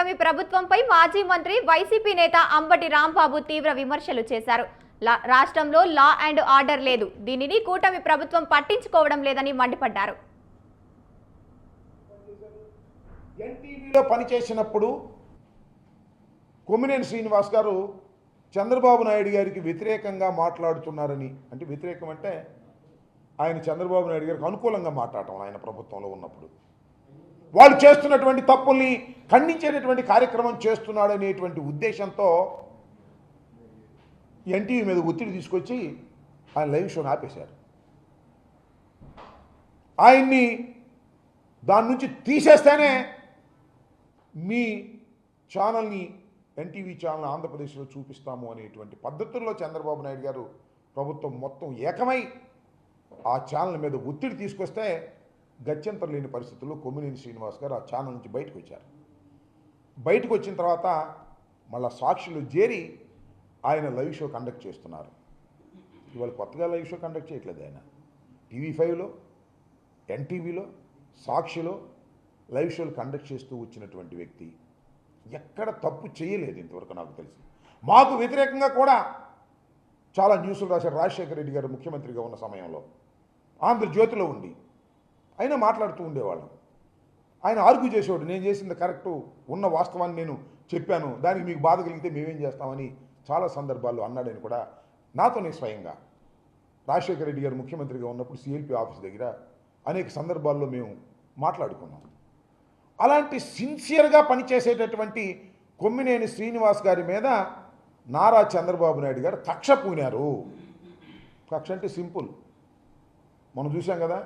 కూటమి ప్రభుత్వంపై మాజీ మంత్రి వైసీపీ నేత అంబటి రాంబాబు తీవ్ర విమర్శలు చేశారు. రాష్ట్రంలో లా అండ్ ఆర్డర్ లేదు, దీనిని కూటమి ప్రభుత్వం పట్టించుకోవడం లేదని మండిపడ్డారు. ఎన్టీవీలో పనిచేసినప్పుడు కొమ్మినేని శ్రీనివాస్ గారు చంద్రబాబు నాయుడు గారికి వ్యతిరేకంగా మాట్లాడుతున్నారని, అంటే వ్యతిరేకం అంటే ఆయన చంద్రబాబు నాయుడు గారికి అనుకూలంగా మాట్లాడటం, ఆయన ప్రభుత్వంలో ఉన్నప్పుడు వాళ్ళు చేస్తున్నటువంటి తప్పుల్ని ఖండించేటటువంటి కార్యక్రమం చేస్తున్నాడనేటువంటి ఉద్దేశంతో ఎన్టీవీ మీద ఒత్తిడి తీసుకొచ్చి ఆయన లైవ్ షోని ఆపేశారు. ఆయన్ని దాని నుంచి తీసేస్తేనే మీ ఛానల్ని, ఎన్టీవీ ఛానల్ ఆంధ్రప్రదేశ్లో చూపిస్తాము అనేటువంటి పద్ధతుల్లో చంద్రబాబు నాయుడు గారు ప్రభుత్వం మొత్తం ఏకమై ఆ ఛానల్ మీద ఒత్తిడి తీసుకొస్తే గత్యంతరం లేని పరిస్థితుల్లో కొమ్మినేని శ్రీనివాస్ గారు ఆ ఛానల్ నుంచి బయటకు వచ్చారు. బయటకు వచ్చిన తర్వాత మళ్ళీ సాక్షులు చేరి ఆయన లైవ్ షో కండక్ట్ చేస్తున్నారు. ఇవాళ కొత్తగా లైవ్ షో కండక్ట్ చేయట్లేదు. ఆయన TV5లో, ఎన్టీవీలో, సాక్షిలో లైవ్ షోలు కండక్ట్ చేస్తూ వచ్చినటువంటి వ్యక్తి ఎక్కడ తప్పు చేయలేదు ఇంతవరకు నాకు తెలిసి. మాకు వ్యతిరేకంగా కూడా చాలా న్యూస్లు రాశారు. రాజశేఖర రెడ్డి గారు ముఖ్యమంత్రిగా ఉన్న సమయంలో ఆంధ్రజ్యోతిలో ఉండి అయినా మాట్లాడుతూ ఉండేవాళ్ళం. ఆయన ఆర్గ్యూ చేసేవాడు, నేను చేసింది కరెక్టు, ఉన్న వాస్తవాన్ని నేను చెప్పాను, దానికి మీకు బాధ కలిగితే మేమేం చేస్తామని చాలా సందర్భాల్లో అన్నాడని కూడా నాతోనే స్వయంగా రాజశేఖర రెడ్డి గారు ముఖ్యమంత్రిగా ఉన్నప్పుడు CLP ఆఫీస్ దగ్గర అనేక సందర్భాల్లో మేము మాట్లాడుకున్నాం. అలాంటి సిన్సియర్గా పనిచేసేటటువంటి కొమ్మినేని శ్రీనివాస్ గారి మీద నారా చంద్రబాబు నాయుడు గారు కక్ష పూనారు. కక్ష అంటే సింపుల్, మనం చూసాం కదా,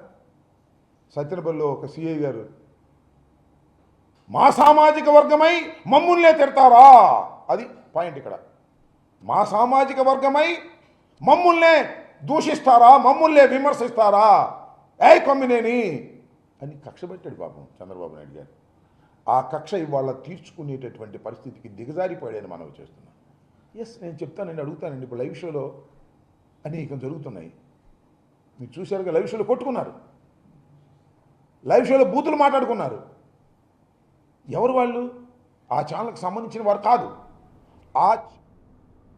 సత్యనపల్లిలో ఒక CI గారు మా సామాజిక వర్గమై మమ్ముల్నే తిడతారా, అది పాయింట్ ఇక్కడ. మా సామాజిక వర్గమై మమ్ముల్నే దూషిస్తారా, మమ్ముల్నే విమర్శిస్తారా, ఏ కొమ్మినేని అని కక్ష పెట్టాడు పాపం చంద్రబాబు నాయుడు గారు. ఆ కక్ష ఇవాళ తీర్చుకునేటటువంటి పరిస్థితికి దిగజారిపోయాడని మనవి చేస్తున్నాను. ఎస్, నేను చెప్తానండి, అడుగుతానండి. ఇప్పుడు లైవ్ షోలో అనేకం జరుగుతున్నాయి, మీరు చూశారుగా. లైవ్ షోలో కొట్టుకున్నారు, లైవ్ షోలో బూతులు మాట్లాడుకున్నారు. ఎవరు వాళ్ళు? ఆ ఛానల్కి సంబంధించిన వారు కాదు. ఆ